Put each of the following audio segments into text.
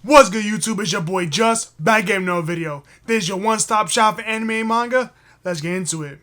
What's good, YouTube? It's your boy Just, back again with another video. This is your one-stop shop for anime and manga. Let's get into it.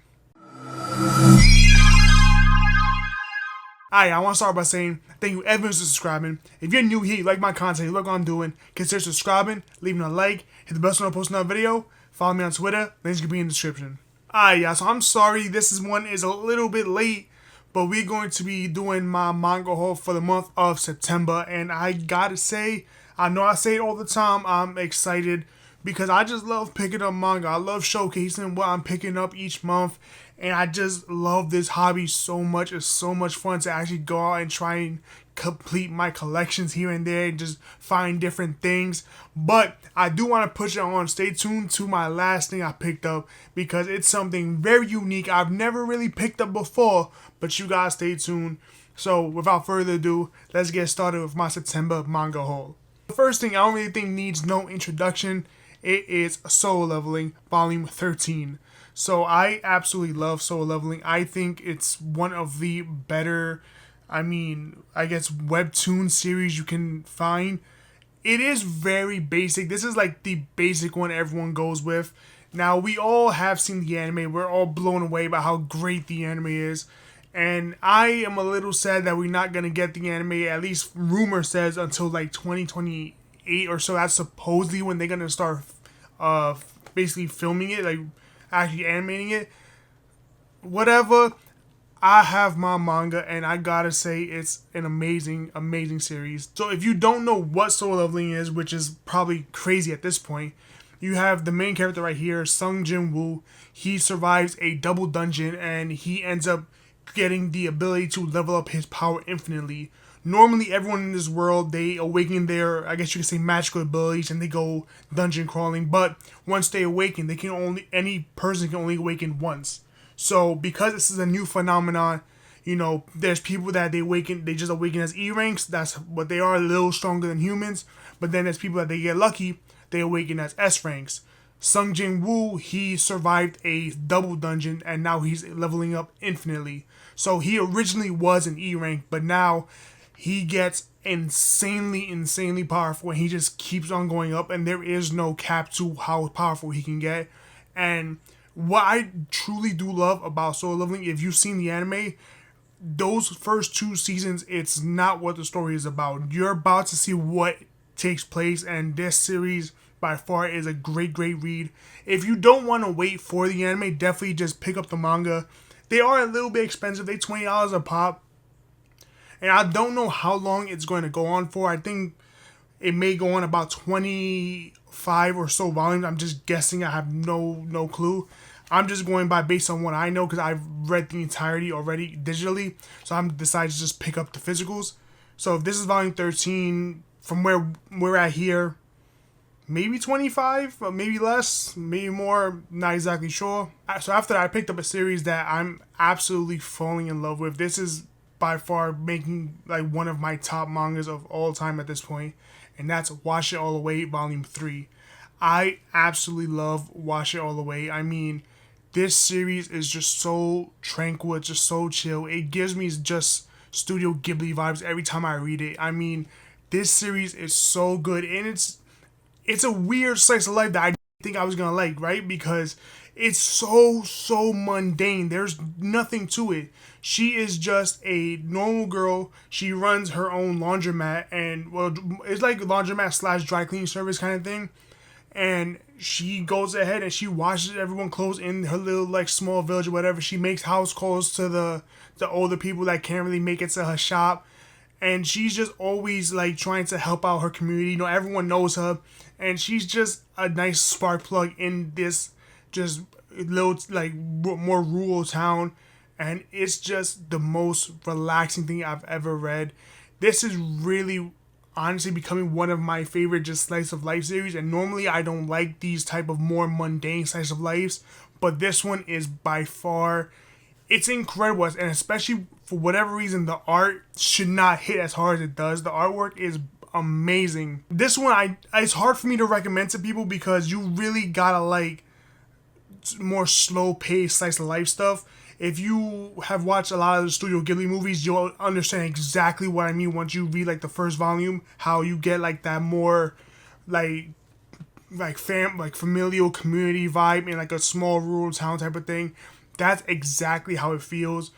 Alright, I want to start by saying thank you everyone for subscribing. If you're new here, you like my content, you like what I'm doing, consider subscribing, leaving a like, hit the bell so I post another video, follow me on Twitter, links can be in the description. Alright, yeah, so I'm sorry this one is a little bit late, but we're going to be doing my manga haul for the month of September, and I gotta say, I know I say it all the time, I'm excited because I just love picking up manga. I love showcasing what I'm picking up each month, and I just love this hobby so much. It's so much fun to actually go out and try and complete my collections here and there and just find different things. But I do want to push it on. Stay tuned to my last thing I picked up because it's something very unique I've never really picked up before, but you guys stay tuned. So without further ado, let's get started with my September manga haul. The first thing I don't really think needs no introduction. It is Solo Leveling Volume 13. So I absolutely love Solo Leveling. I think it's one of the better, I guess webtoon series you can find. It is very basic. This is like the basic one everyone goes with. Now, we all have seen the anime. We're all blown away by how great the anime is. And I am a little sad that we're not going to get the anime, at least rumor says, until like 2028 or so. That's supposedly when they're going to start basically filming it, like actually animating it. Whatever, I have my manga, and I gotta say it's an amazing, amazing series. So if you don't know what Solo Leveling is, which is probably crazy at this point, you have the main character right here, Sung Jin Woo. He survives a double dungeon, and he ends up getting the ability to level up his power infinitely. Normally, everyone in this world, they awaken their, I guess you could say, magical abilities, and they go dungeon crawling. But once they awaken, any person can only awaken once. So because this is a new phenomenon, you know, there's people that they just awaken as E ranks. That's what they are, a little stronger than humans. But then there's people that they get lucky, they awaken as S ranks. Sung Jin Woo, he survived a double dungeon, and now he's leveling up infinitely. So he originally was an E rank, but now he gets insanely powerful, and he just keeps on going up, and there is no cap to how powerful he can get. And what I truly do love about Solo Leveling, if you've seen the anime, those first two seasons, it's not what the story is about. You're about to see what takes place, and this series by far is a great read. If you don't want to wait for the anime, definitely just pick up the manga. They are a little bit expensive. They're $20 a pop. And I don't know how long it's going to go on for. I think it may go on about 25 or so volumes. I'm just guessing. I have no clue. I'm just going by based on what I know because I've read the entirety already digitally. So I'm decided to just pick up the physicals. So if this is volume 13, from where we're at here, maybe 25, maybe less, maybe more, not exactly sure. So after that, I picked up a series that I'm absolutely falling in love with. This is by far making like one of my top mangas of all time at this point, and that's Wash It All Away Volume 3. I absolutely love Wash It All Away. I mean, this series is just so tranquil, just so chill. It gives me just Studio Ghibli vibes every time I read it. I mean, this series is so good, and it's a weird slice of life that I didn't think I was gonna like, right? Because it's so mundane. There's nothing to it. She is just a normal girl. She runs her own laundromat, and well, it's like a laundromat / dry cleaning service kind of thing. And she goes ahead and she washes everyone clothes in her little like small village or whatever. She makes house calls to the older people that can't really make it to her shop. And she's just always like trying to help out her community. You know, everyone knows her, and she's just a nice spark plug in this just little like more rural town. And it's just the most relaxing thing I've ever read. This is really honestly becoming one of my favorite just slice of life series. And normally I don't like these type of more mundane slice of lives, but this one is by far, it's incredible. And especially for whatever reason, the art should not hit as hard as it does. The artwork is amazing. This one, it's hard for me to recommend to people because you really gotta like more slow paced slice of life stuff. If you have watched a lot of the Studio Ghibli movies, you'll understand exactly what I mean once you read like the first volume, how you get like that more like like familial community vibe in like a small rural town type of thing. That's exactly how it feels.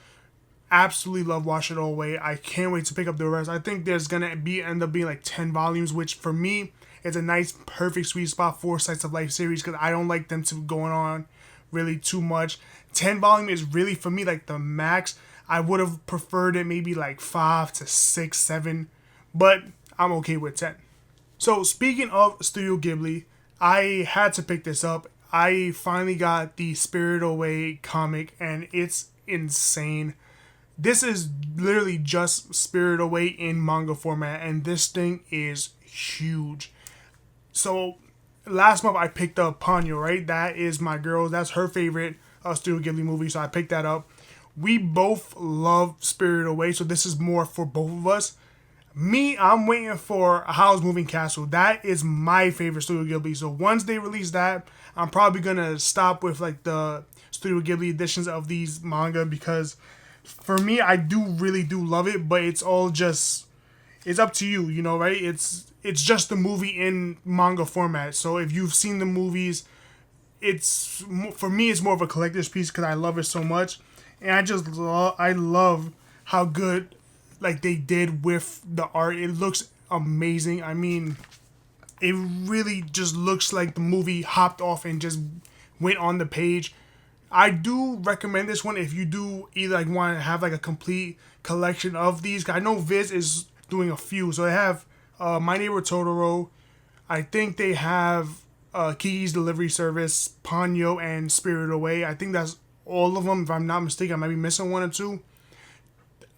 Absolutely love Wash It All Away. I can't wait to pick up the rest. I think there's gonna end up being like 10 volumes, which for me is a nice perfect sweet spot for Slice of Life series, because I don't like them to going on really too much. 10 volume is really for me like the max. I would have preferred it maybe like 5 to 6, 7, but I'm okay with 10. So speaking of Studio Ghibli, I had to pick this up. I finally got the Spirit Away comic, and it's insane. This is literally just Spirit Away in manga format, and this thing is huge. So last month I picked up Ponyo, right? That is my girl. That's her favorite Studio Ghibli movie, so I picked that up. We both love Spirit Away, so this is more for both of us. Me, I'm waiting for Howl's Moving Castle. That is my favorite Studio Ghibli. So once they release that, I'm probably gonna stop with like the Studio Ghibli editions of these manga, because for me, I really do love it, but it's all just, it's up to you, you know, right? It's just the movie in manga format. So if you've seen the movies, it's, for me, it's more of a collector's piece because I love it so much, and I love how good like they did with the art. It looks amazing. I mean, it really just looks like the movie hopped off and just went on the page. I do recommend this one if you do either like want to have like a complete collection of these. I know Viz is doing a few, so they have My Neighbor Totoro. I think they have Kiki's Delivery Service, Ponyo, and Spirit Away. I think that's all of them. If I'm not mistaken, I might be missing one or two.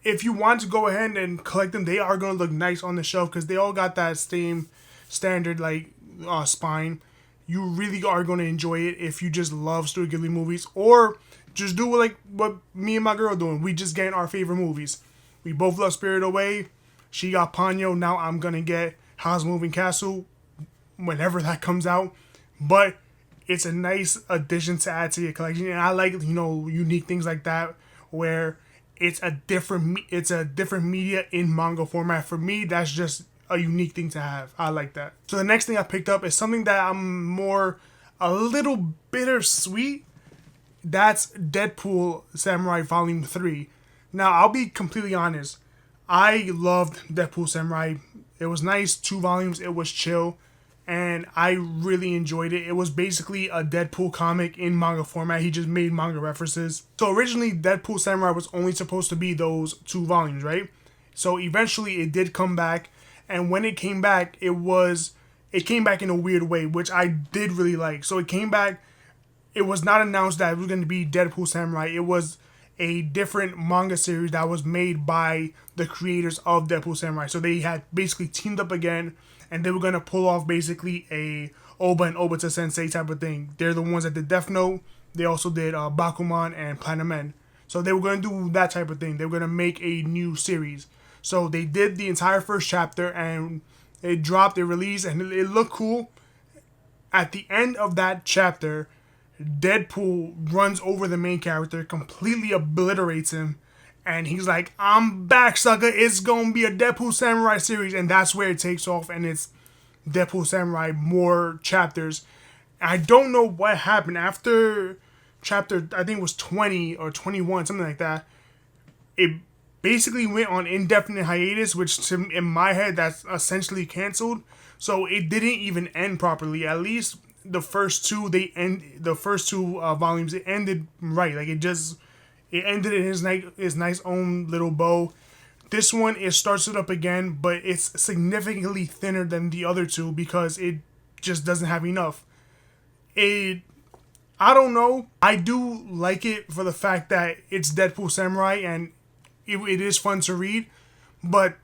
If you want to go ahead and collect them, they are going to look nice on the shelf because they all got that same standard like spine. You really are going to enjoy it if you just love Studio Ghibli movies, or just do like what me and my girl doing. We just getting our favorite movies. We both love Spirit Away. She got Ponyo. Now I'm going to get Howl's Moving Castle whenever that comes out. But it's a nice addition to add to your collection. And I like, you know, unique things like that where it's a different media in manga format. For me, that's just a unique thing to have. I like that. So the next thing I picked up is something that I'm more a little bittersweet. That's Deadpool Samurai Volume 3. Now, I'll be completely honest. I loved Deadpool Samurai. It was nice, 2 volumes. It was chill, and I really enjoyed it. It was basically a Deadpool comic in manga format. He just made manga references. So originally, Deadpool Samurai was only supposed to be those 2 volumes, right? So eventually, it did come back, and when it came back, it came back in a weird way, which I did really like. So it came back. It was not announced that it was going to be Deadpool Samurai. It was a different manga series that was made by the creators of Deadpool Samurai. So they had basically teamed up again, and they were going to pull off basically a Oba and Obata Sensei type of thing. They're the ones that did Death Note. They also did Bakuman and Planet Men. So they were going to do that type of thing. They were going to make a new series. So they did the entire first chapter, and it dropped, it released, and it looked cool. At the end of that chapter, Deadpool runs over the main character, completely obliterates him, and he's like, I'm back, sucker. It's going to be a Deadpool Samurai series, and that's where it takes off, and it's Deadpool Samurai, more chapters. I don't know what happened after chapter, I think it was 20 or 21, something like that. It basically went on indefinite hiatus, which in my head, that's essentially canceled. So it didn't even end properly. At least the first two volumes, it ended right. Like it ended in his nice own little bow. This one, it starts it up again, but it's significantly thinner than the other two because it just doesn't have enough. I don't know. I do like it for the fact that it's Deadpool Samurai and it is fun to read, but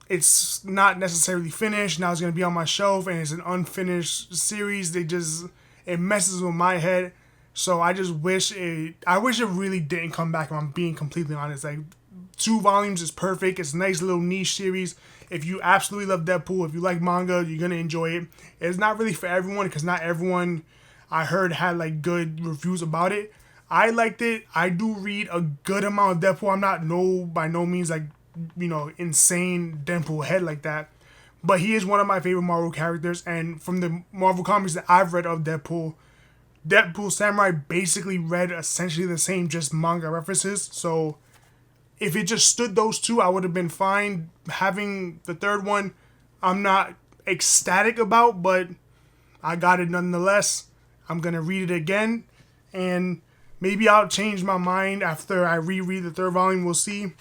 it's not necessarily finished. Now it's going to be on my shelf and it's an unfinished series. It messes with my head. So I wish it really didn't come back, if I'm being completely honest. Like 2 volumes is perfect. It's a nice little niche series. If you absolutely love Deadpool, if you like manga, you're going to enjoy it. It's not really for everyone because not everyone I heard had like good reviews about it. I liked it. I do read a good amount of Deadpool. I'm not by no means like, insane Deadpool head like that. but he is one of my favorite Marvel characters. And from the Marvel comics that I've read of Deadpool Samurai basically read essentially the same, just manga references. So if it just stood those two, I would have been fine. Having the third one, I'm not ecstatic about, but I got it nonetheless. I'm going to read it again, and maybe I'll change my mind after I reread the third volume. We'll see.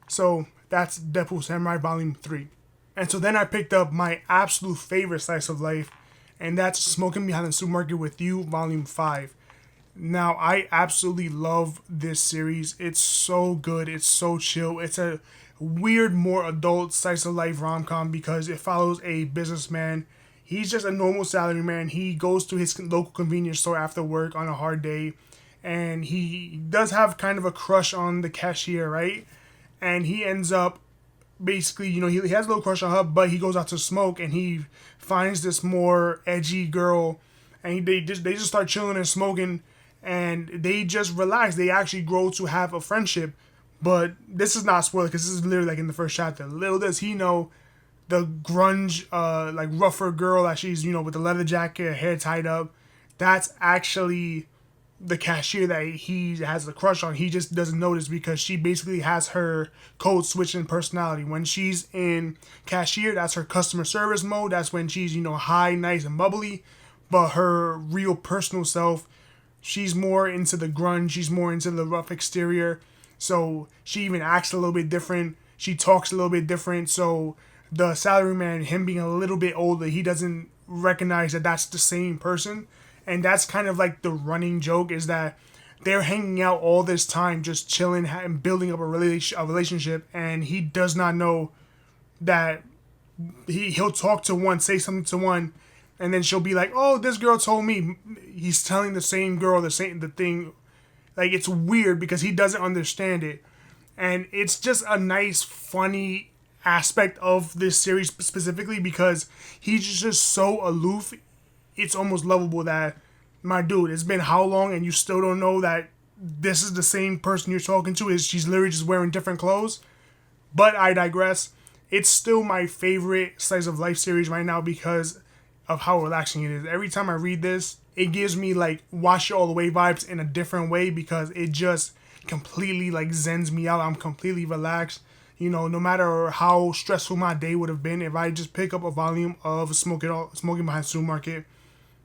So that's Deadpool Samurai Volume 3. And so then I picked up my absolute favorite slice of life, and that's Smoking Behind the Supermarket with You, Volume 5. Now, I absolutely love this series. It's so good. It's so chill. It's a weird, more adult slice of life rom-com because it follows a businessman. He's just a normal salaryman. He goes to his local convenience store after work on a hard day, and he does have kind of a crush on the cashier, right? And he ends up basically, he has a little crush on her, but he goes out to smoke, and he finds this more edgy girl, and they just start chilling and smoking, and they just relax. They actually grow to have a friendship. But this is not spoiler because this is literally like in the first chapter. Little does he know, the grunge, like rougher girl that she's, with the leather jacket, hair tied up, that's actually the cashier that he has a crush on. He just doesn't notice because she basically has her code switching personality. When she's in cashier, that's her customer service mode. That's when she's, high, nice, and bubbly. But her real personal self, she's more into the grunge. She's more into the rough exterior. So she even acts a little bit different. She talks a little bit different. So the salaryman, him being a little bit older, he doesn't recognize that that's the same person. And that's kind of like the running joke, is that they're hanging out all this time, just chilling and building up a relationship. And he does not know that he'll talk to one, say something to one, and then she'll be like, "Oh, this girl told me." He's telling the same girl the thing. Like, it's weird because he doesn't understand it. And it's just a nice, funny aspect of this series specifically because he's just so aloof. It's almost lovable that, my dude, it's been how long and you still don't know that this is the same person you're talking to? She's literally just wearing different clothes. But I digress. It's still my favorite slice of life series right now because of how relaxing it is. Every time I read this, it gives me like Watch It All the Way vibes in a different way because it just completely like zens me out. I'm completely relaxed. No matter how stressful my day would have been, if I just pick up a volume of Smoking Behind Supermarket,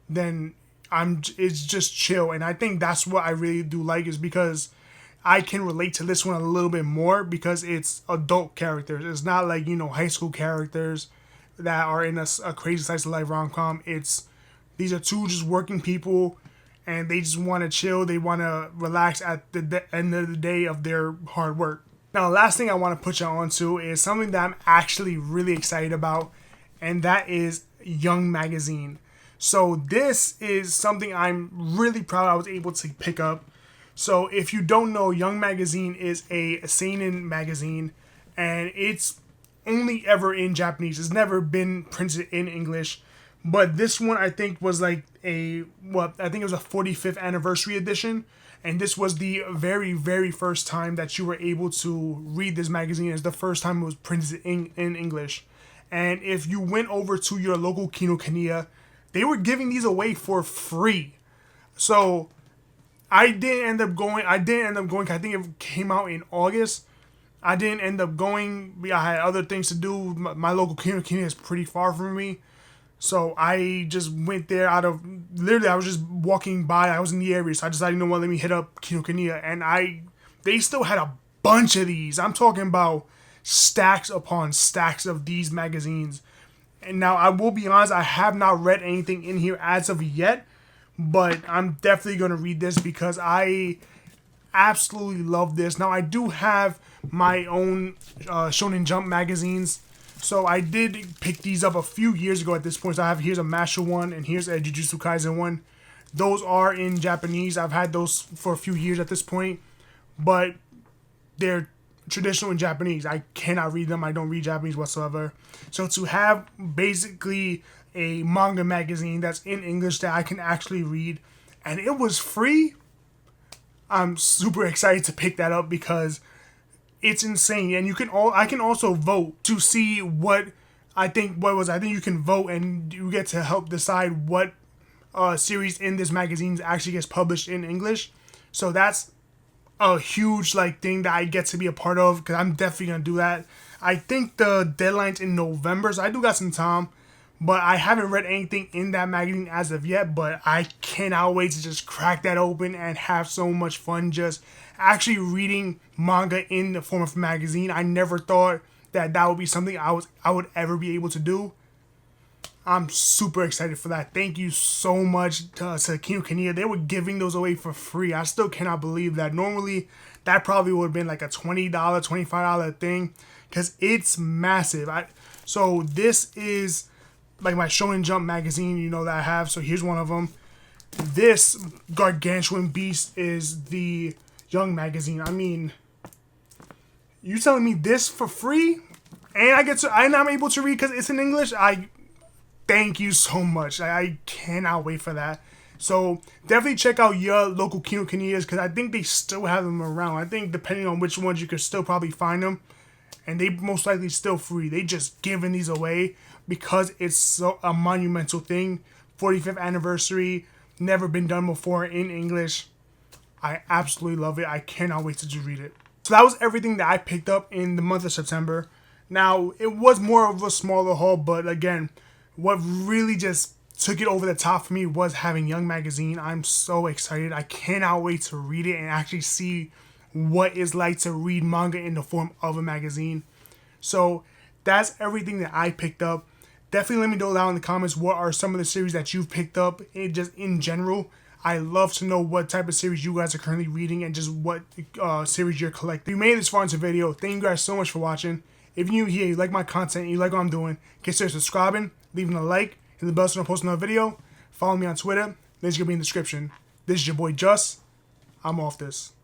then it's just chill. And I think that's what I really do like, is because I can relate to this one a little bit more because it's adult characters. It's not like, high school characters that are in a crazy slice of life rom-com. These are two just working people, and they just want to chill. They want to relax at the end of the day of their hard work. Now, the last thing I want to put you on to is something that I'm actually really excited about, and that is Young Magazine. So this is something I'm really proud I was able to pick up. So if you don't know, Young Magazine is a seinen magazine, and it's only ever in Japanese. It's never been printed in English. But this one, I think, was like I think it was a 45th anniversary edition. And this was the very, very first time that you were able to read this magazine. It's the first time it was printed in English. And if you went over to your local Kinokuniya, they were giving these away for free. So I didn't end up going. I think it came out in August. I didn't end up going. I had other things to do. My local Kinokuniya is pretty far from me. So I just went there I was just walking by. I was in the area, so I decided, let me hit up Kinokuniya. And they still had a bunch of these. I'm talking about stacks upon stacks of these magazines. And now, I will be honest, I have not read anything in here as of yet. But I'm definitely going to read this because I absolutely love this. Now, I do have my own Shonen Jump magazines. So I did pick these up a few years ago at this point. So here's a Mashle one, and here's a Jujutsu Kaisen one. Those are in Japanese. I've had those for a few years at this point, but they're traditional in Japanese. I cannot read them. I don't read Japanese whatsoever. So to have basically a manga magazine that's in English that I can actually read, and it was free, I'm super excited to pick that up because it's insane. And I can also vote to see what I think I think you can vote and you get to help decide what series in this magazine actually gets published in English. So that's a huge like thing that I get to be a part of, because I'm definitely gonna do that. I think the deadline's in November, so I do got some time. But I haven't read anything in that magazine as of yet. But I cannot wait to just crack that open and have so much fun just actually reading manga in the form of a magazine. I never thought that that would be something I would ever be able to do. I'm super excited for that. Thank you so much to Kinokuniya. They were giving those away for free. I still cannot believe that. Normally, that probably would have been like a $20, $25 thing, because it's massive. So this is like my Shonen Jump magazine, you know, that I have. So here's one of them. This gargantuan beast is the Young magazine. I mean, you telling me this for free, and I'm able to read because it's in English? Thank you so much. I cannot wait for that. So definitely check out your local Kinokuniyas, because I think they still have them around. I think depending on which ones, you could still probably find them, and they most likely still free. They just giving these away because it's so a monumental thing. 45th anniversary, never been done before in English. I absolutely love it. I cannot wait to just read it. So that was everything that I picked up in the month of September. Now, it was more of a smaller haul, but again, what really just took it over the top for me was having Young magazine. I'm so excited. I cannot wait to read it and actually see what it's like to read manga in the form of a magazine. So that's everything that I picked up. Definitely let me know down in the comments what are some of the series that you've picked up, just in general. I love to know what type of series you guys are currently reading and just what series you're collecting. If you made it this far into the video, thank you guys so much for watching. If you're new here, you like my content, and you like what I'm doing, consider subscribing, leaving a like, and the bell so I don't post another video. Follow me on Twitter. Links gonna be in the description. This is your boy Just. I'm off this.